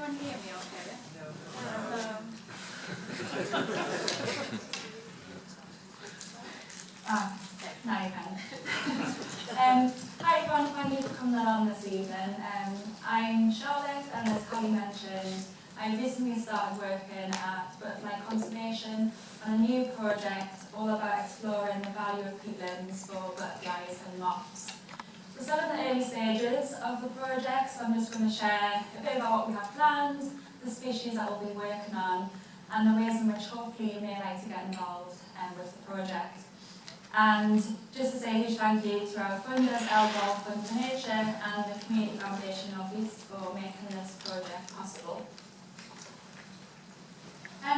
everyone hear me okay? Now you can. Hi everyone, thank you for coming along this evening. I'm Charlotte, and as Holly mentioned, I recently started working at Butterfly Conservation on a new project all about exploring the value of peatlands for butterflies and moths. We're still in the early stages of the project, so I'm just going to share a bit about what we have planned, the species that we'll be working on, and the ways in which hopefully you may like to get involved with the project. And just to say a huge thank you to our funders, Elbow Fund for Nature and the Community Foundation of East for making this project possible.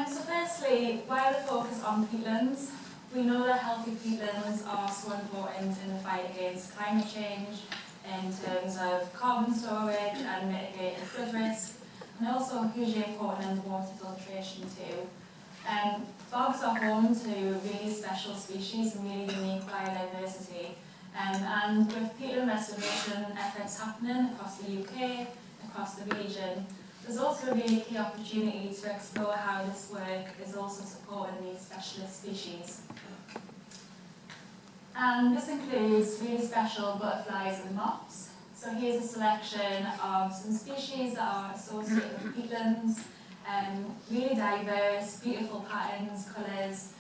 So firstly, why the focus on peatlands? We know that healthy peatlands are so important in the fight against climate change in terms of carbon storage and mitigating flood risk, and also hugely important in water filtration too. Bogs are home to really special species and really unique biodiversity, and with peatland restoration efforts happening across the UK, across the region, there's also a really key opportunity to explore how this work is also supporting these specialist species. And this includes really special butterflies and moths. So here's a selection of some species that are associated with peatlands. Really diverse, beautiful patterns, colours,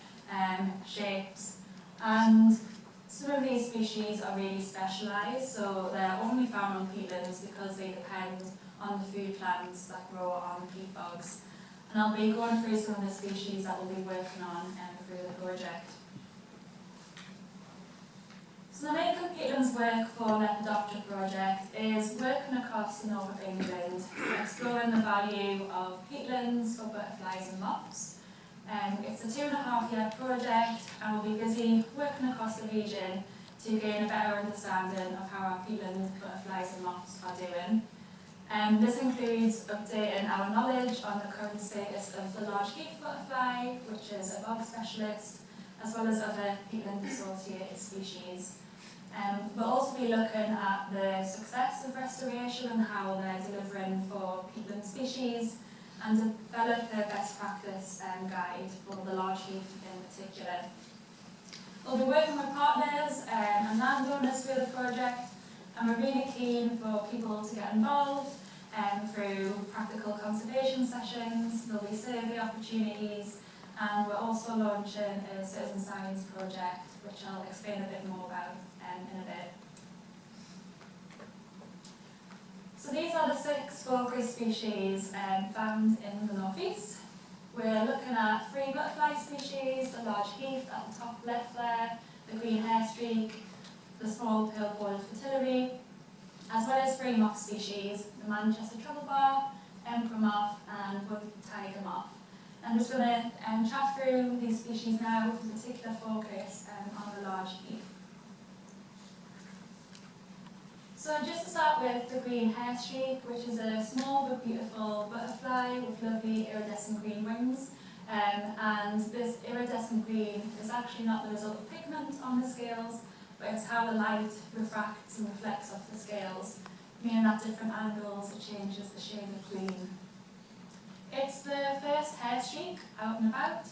shapes, and some of these species are really specialised, so they're only found on peatlands because they depend on the food plants that grow on peat bogs. And I'll be going through some of the species that we'll be working on through the project. So the main peatlands work for the Lepidoptera project is working across the north of England, exploring the value of peatlands for butterflies and moths. It's a 2.5-year project, and we'll be busy working across the region to gain a better understanding of how our peatland butterflies and moths are doing. This includes updating our knowledge on the current status of the large heath butterfly, which is a bog specialist, as well as other peatland-associated species. We'll also be looking at the success of restoration and how they're delivering for peatland species, and develop a best practice guide for the large heath in particular. We'll be working with partners and landowners through the project, and we're really keen for people to get involved through practical conservation sessions. There'll be survey opportunities, and we're also launching a citizen science project, which I'll explain a bit more about in a bit. So these are the 6 focus species found in the northeast. We're looking at 3 butterfly species, the large heath at the top left there, the green hairstreak, the small pale-bordered fritillary, as well as 3 moth species, the Manchester troublebar, emperor moth, and wood tiger moth. I'm just going to chat through these species now with a particular focus on the large heath. So just to start with the green hairstreak, which is a small but beautiful butterfly with lovely iridescent green wings. And this iridescent green is actually not the result of pigment on the scales, but it's how the light refracts and reflects off the scales, meaning at different angles it changes the shade of green. It's the first hairstreak out and about.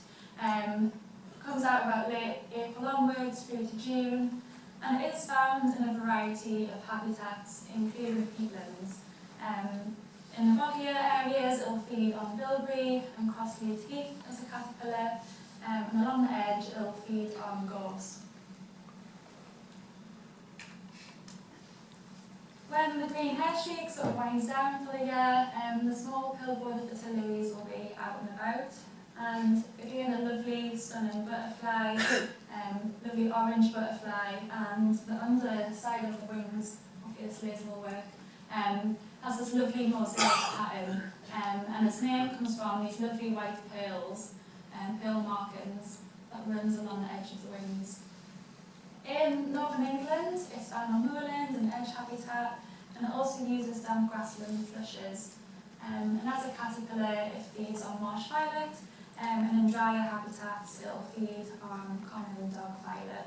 Comes out about late April onwards through to June, and it is found in a variety of habitats, including peatlands. In the boggier areas, it will feed on bilberry and cross-leaved heath as a caterpillar, and along the edge, it will feed on gorse. When the green hairstreak sort of winds down for the year, the small pill-bordered fritillaries will be out and about. And again, a lovely, stunning butterfly, lovely orange butterfly, and the underside of the wings, obviously as will work, has this lovely mosaic pattern, and its name comes from these lovely white pearls, pearl markings that runs along the edge of the wings. In northern England, it's found on moorland and edge habitat, and it also uses damp grassland flushes. And as a caterpillar, it feeds on marsh violet, and in drier habitats, it'll feed on common dog violet.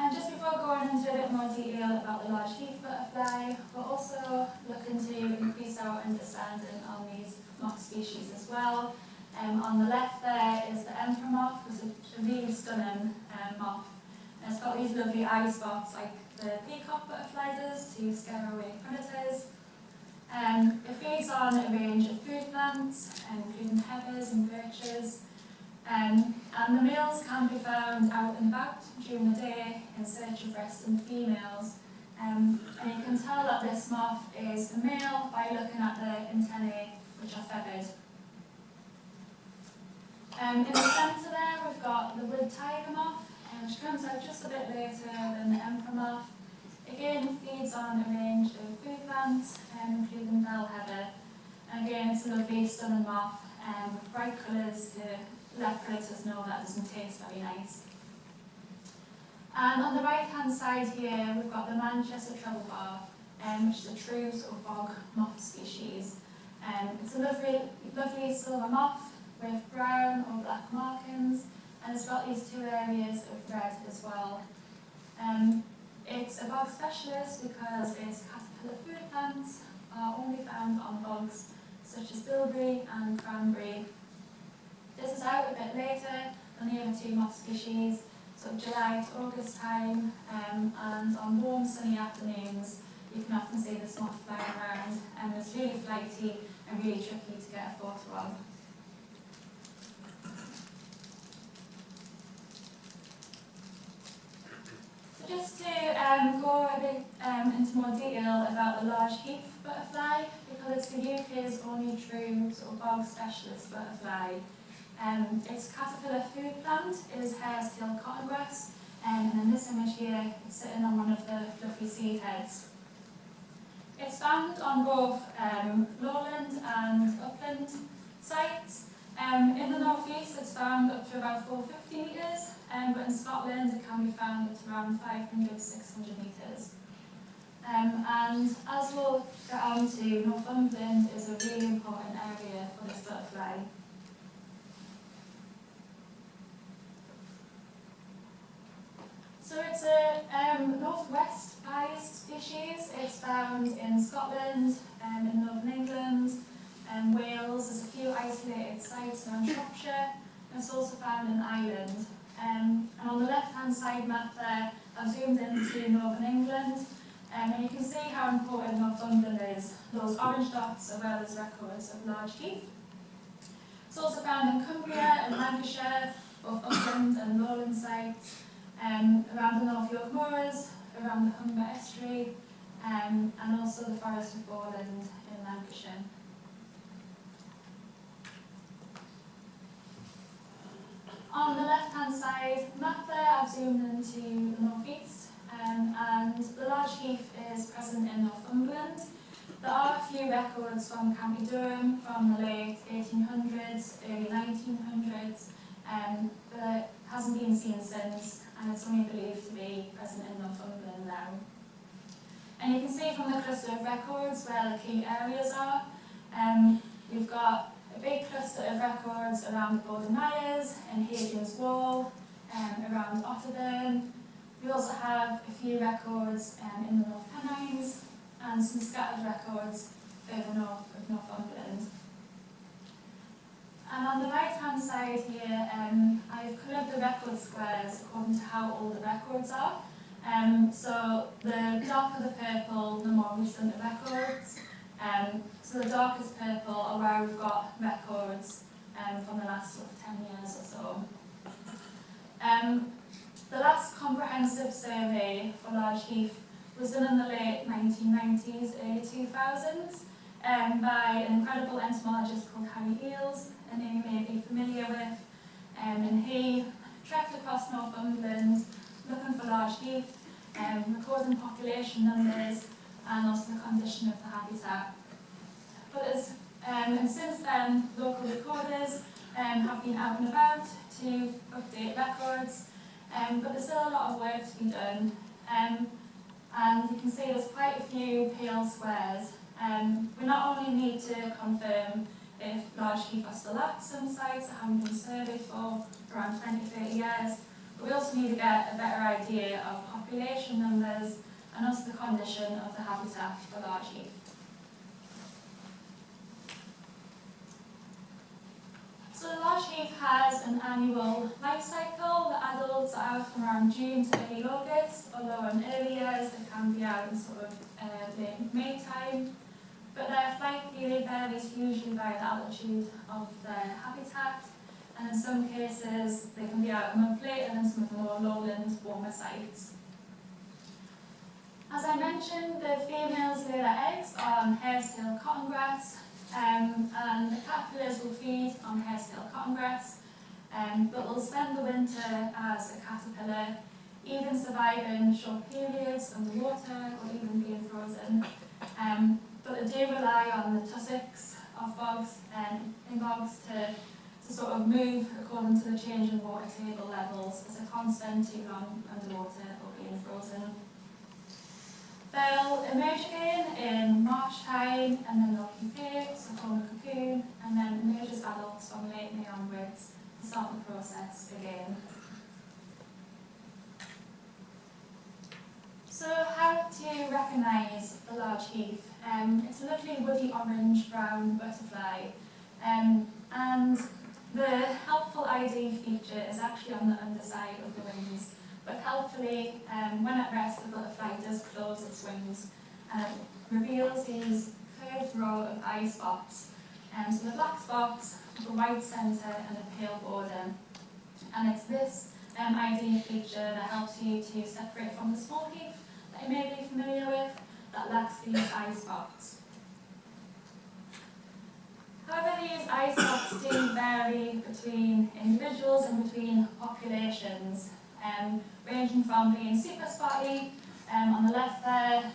And just before going going into a bit more detail about the large heath butterfly, but also looking to increase our understanding on these moth species as well. On the left there is the emperor moth, which is a really stunning moth. And it's got these lovely eye spots like the peacock butterfly does to scare away predators. It feeds on a range of food plants, including heathers and birches. And the males can be found out and about during the day in search of resting females. And you can tell that this moth is a male by looking at the antennae, which are feathered. In the centre there, we've got the wood tiger moth, which comes out just a bit later than the emperor moth. Again, feeds on a range of food plants, including bell heather. And again, it's a lovely, stunning moth with bright colours to let predators know that it doesn't taste very nice. And on the right-hand side here, we've got the Manchester treble bar, which is a true sort of bog moth species. It's a lovely silver moth with brown or black markings, and it's got these two areas of red as well. It's a bog specialist because its caterpillar food plants are only found on bogs such as bilberry and cranberry. This is out a bit later than the other two moth species, so July to August time, and on warm sunny afternoons you can often see this moth flying around, and it's really flighty and really tricky to get a photo of. So just to go a bit into more detail about the large heath butterfly, because it's the UK's only true sort of bog specialist butterfly. Its caterpillar food plant is hare's tail cottongrass, and in this image here, it's sitting on one of the fluffy seed heads. It's found on both lowland and upland sites. In the northeast, it's found up to about 450 metres, but in Scotland, it can be found at around 500, 600 metres. And as we'll get on to, Northumberland is a really important area for this butterfly. So it's a northwest biased species. It's found in Scotland, in northern England, Wales. There's a few isolated sites around Shropshire, and it's also found in Ireland. And on the left-hand side map there, I've zoomed into northern England, and you can see how important Northumberland is. Those orange dots are where there's records of large heath. It's also found in Cumbria and Lancashire, both upland and lowland sites. Around the North York Moors, around the Humber Estuary, and also the Forest of Bowland in Lancashire. On the left-hand side map there, I've zoomed into the northeast, and the large heath is present in Northumberland. There are a few records from County Durham from the late 1800s, early 1900s, but it hasn't been seen since, and it's only believed to be present in Northumberland now. And you can see from the cluster of records where the key areas are. We've got a big cluster of records around the Borden Myers and Hadrian's Wall, around Otterburn. We also have a few records in the North Pennines, and some scattered records further north of Northumberland. And on the right-hand side here, I've coloured the record squares according to how old the records are. So the darker the purple, the more recent the records. So the darkest purple are where we've got records from the last sort of 10 years or so. The last comprehensive survey for large heath was done in the late 1990s, early 2000s, by an incredible entomologist called Harry Eales, a name you may be familiar with, and he trekked across Northumberland looking for large heath, recording population numbers and also the condition of the habitat. But and since then, local recorders have been out and about to update records, but there's still a lot of work to be done. And you can see there's quite a few pale squares. We not only need to confirm if large heath are still at some sites that haven't been surveyed for around 20-30 years, But we also need to get a better idea of population numbers and also the condition of the habitat for large heath. So the large heath has an annual life cycle. The adults are out from around June to early August, although in early years they can be out in sort of late May time. But their flight period varies usually by the altitude of their habitat, and in some cases they can be out a month later than some of the more lowland, warmer sites. As I mentioned, the females lay their eggs on hairtail cotton grass, and the caterpillars will feed on hairtail cotton grass, but will spend the winter as a caterpillar, even surviving short periods underwater or even being frozen. But they do rely on the tussocks of bogs in bogs to sort of move according to the changing water table levels as they can't spend too long underwater or being frozen. They'll emerge again in March time, and then they'll pupate, so form a cocoon, and then emerge as adults from late May onwards to start the process again. So how to recognise the large heath? It's a lovely woody orange-brown butterfly, and the helpful ID feature is actually on the underside of the wings. But helpfully, when at rest, the butterfly does close its wings and it reveals these curved row of eye spots. So the black spots, the white centre and a pale border. And it's this ID feature that helps you to separate from the small heath that you may be familiar with that lacks these eye spots. However, these eye spots do vary between individuals and between populations. Ranging from being super spotty, on the left there,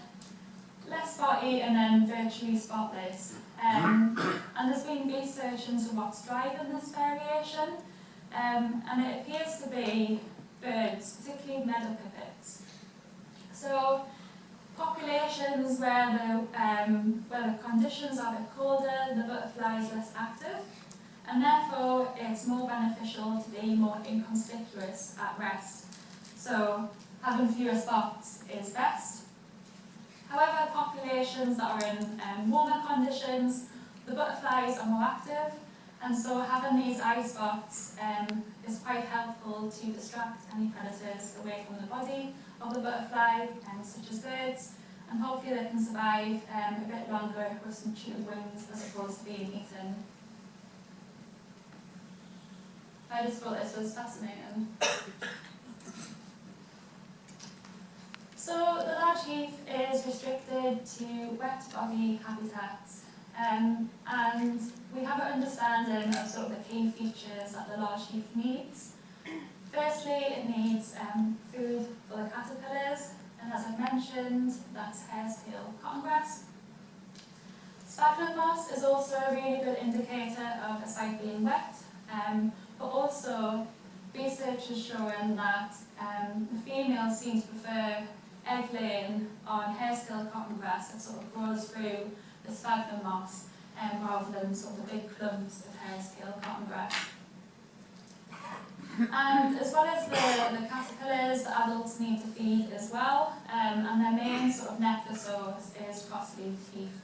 less spotty and then virtually spotless. And there's been research into what's driving this variation, and it appears to be birds, particularly meadow pipits. So populations where the conditions are a bit colder, the butterfly is less active, and therefore it's more beneficial to be more inconspicuous at rest. So having fewer spots is best. However, populations that are in warmer conditions, the butterflies are more active, and so having these eye spots is quite helpful to distract any predators away from the body of the butterfly, such as birds, and hopefully they can survive a bit longer with some tuned wings as opposed to being eaten. I just thought this was fascinating. So the large heath is restricted to wet boggy habitats, and we have an understanding of sort of the key features that the large heath needs. Firstly, it needs food for the caterpillars, and as I mentioned, that's hairtail cotton grass. Sphagnum moss is also a really good indicator of a site being wet, but also research has shown that the females seem to prefer egg laying on hairtail cotton grass that sort of grows through the sphagnum moss rather than sort of the big clumps of hairtail cotton grass. And as well as the caterpillars, the adults need to feed as well, and their main sort of nectar source is crossleaf heath,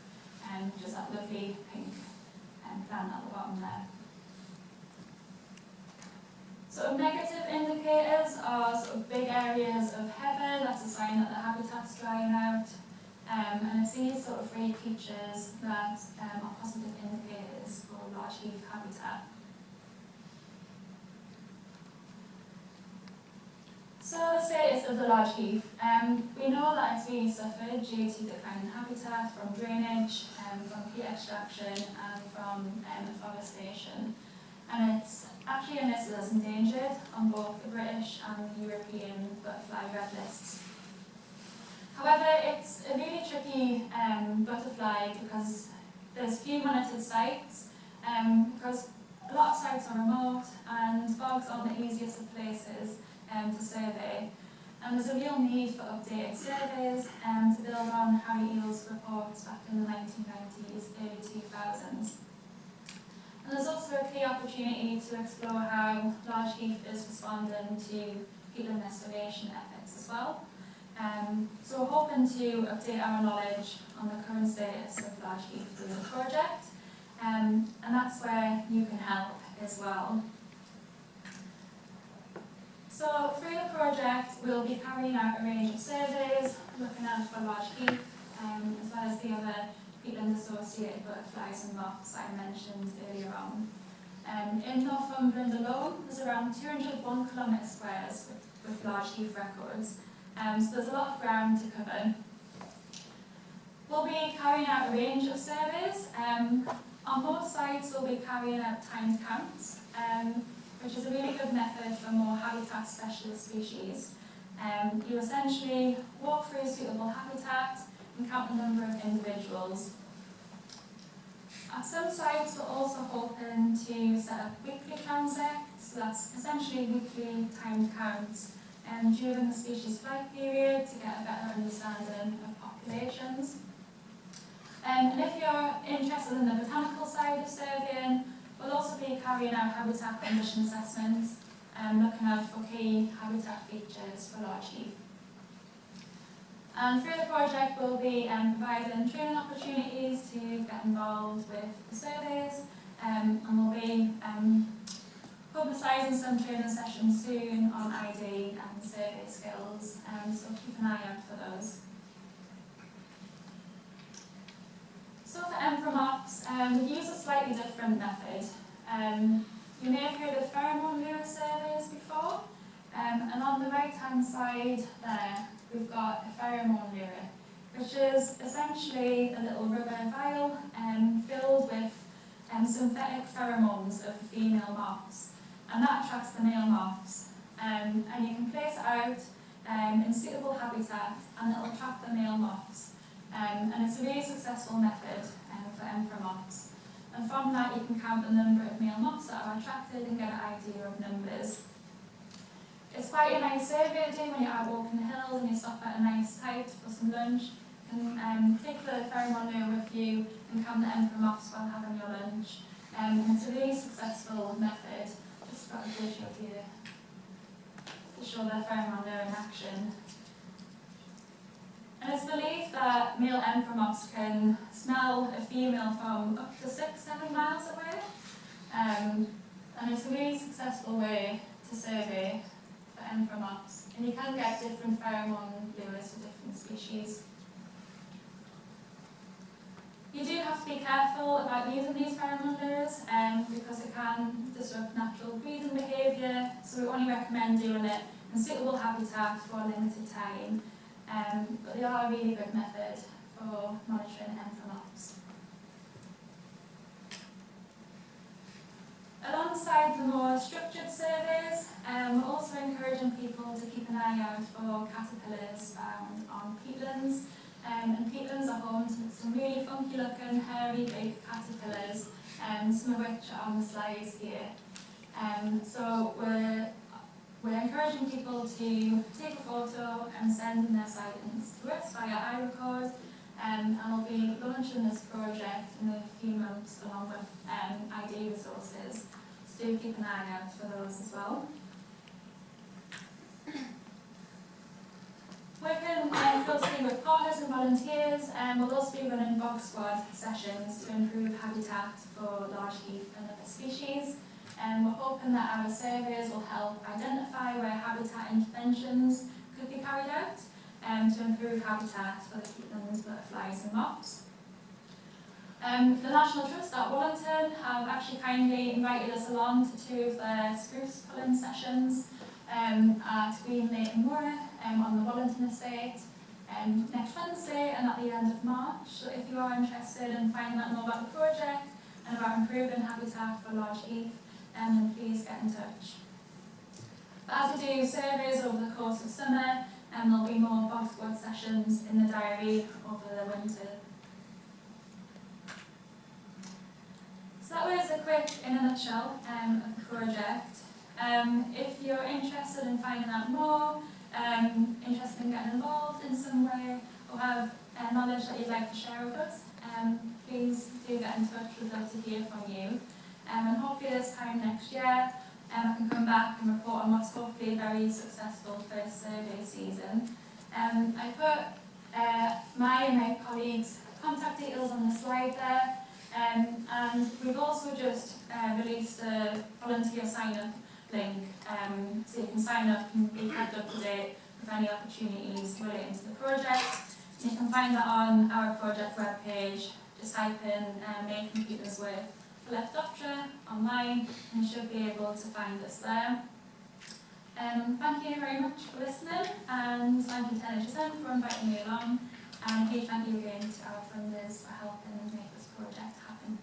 which is that lovely pink plant at the bottom there. Sort of negative indicators are sort of big areas of heather, that's a sign that the habitat's drying out, and it's these sort of three features that are positive indicators for large heath habitat. So the status of the large heath. We know that it's really suffered due to declining habitat from drainage, from peat extraction and from afforestation. And it's actually listed as endangered on both the British and the European butterfly red lists. However, it's a really tricky butterfly because there's few monitored sites, because a lot of sites are remote and bogs aren't the easiest of places to survey. And there's a real need for updated surveys to build on Harry Eel's reports back in the 1990s, early 2000s. And there's also a key opportunity to explore how large heath is responding to peatland restoration efforts as well. So we're hoping to update our knowledge on the current status of large heath through the project, and that's where you can help as well. So through the project, we'll be carrying out a range of surveys, looking out for large heath, as well as the other peatland-associated butterflies and moths I mentioned earlier on. In Northumberland alone, there's around 201 kilometre squares with large heath records, so there's a lot of ground to cover. We'll be carrying out a range of surveys. On both sites, we'll be carrying out timed counts, which is a really good method for more habitat specialist species. You essentially walk through suitable habitat and count the number of individuals. At some sites, we're also hoping to set up weekly transects, so that's essentially weekly timed counts during the species flight period to get a better understanding of populations. And if you're interested in the botanical side of surveying, we'll also be carrying out habitat condition assessments and looking out for key habitat features for large heath. And through the project, we'll be providing training opportunities to get involved with the surveys, and we'll be publicising some training sessions soon on ID and survey skills, so keep an eye out for those. So for Moths, we use a slightly different method. You may have heard of pheromone lure surveys before, and on the right-hand side there, we've got a pheromone lure, which is essentially a little rubber vial filled with synthetic pheromones of the female moths, and that attracts the male moths. And you can place it out in suitable habitat, and it'll attract the male moths. And it's a really successful method for emperor moths. And from that, you can count the number of male moths that are attracted and get an idea of numbers. It's quite a nice survey to do when you're out walking the hills and you stop at a nice site for some lunch. You can take the pheromone lure with you and count the emperor moths while having your lunch. And it's a really successful method. Just got a visual here to show the pheromone lure in action. And it's believed that male emperor moths can smell a female from up to 6-7 miles away. And it's a really successful way to survey for emperor moths. And you can get different pheromone lures for different species. You do have to be careful about using these pheromone lures because it can disrupt natural breeding behaviour, so we only recommend doing it in suitable habitat for a limited time. But they are a really good method for monitoring emperor moths. Alongside the more structured surveys, we're also encouraging people to keep an eye out for caterpillars found on peatlands. And peatlands are home to some really funky looking, hairy, big caterpillars, some of which are on the slides here. So we're encouraging people to take a photo and send in their sightings to us via iRecord, and we'll be launching this project in a few months along with ID resources, so do keep an eye out for those as well. Working closely with partners and volunteers, we'll also be running bog squad sessions to improve habitat for large heath and other species. And we're hoping that our surveys will help identify where habitat interventions could be carried out to improve habitat for the peatlands, butterflies and moths. The National Trust at Wallington have actually kindly invited us along to 2 of their spruce pulling sessions at Green Lake and Moor on the Wallington estate next Wednesday and at the end of March. So if you are interested in finding out more about the project and about improving habitat for large heath, then please get in touch. But as we do surveys over the course of summer, there'll be more bog squad sessions in the diary over the winter. So that was a quick, in a nutshell, of the project. If you're interested in finding out more, interested in getting involved in some way, or have knowledge that you'd like to share with us, please do get in touch. We'd love to hear from you. And hopefully this time next year, I can come back and report on what's hopefully a very successful first survey season. I put my and my colleagues' contact details on the slide there, and we've also just released a volunteer sign-up link, so you can sign up and be kept up to date with any opportunities relating to the project. You can find that on our project webpage. Just type in Making Peatlands Work for Left Doctor online, and you should be able to find us there. Thank you very much for listening, and thank you to NHSN for inviting me along, and a huge thank you again to our funders for helping make this project happen.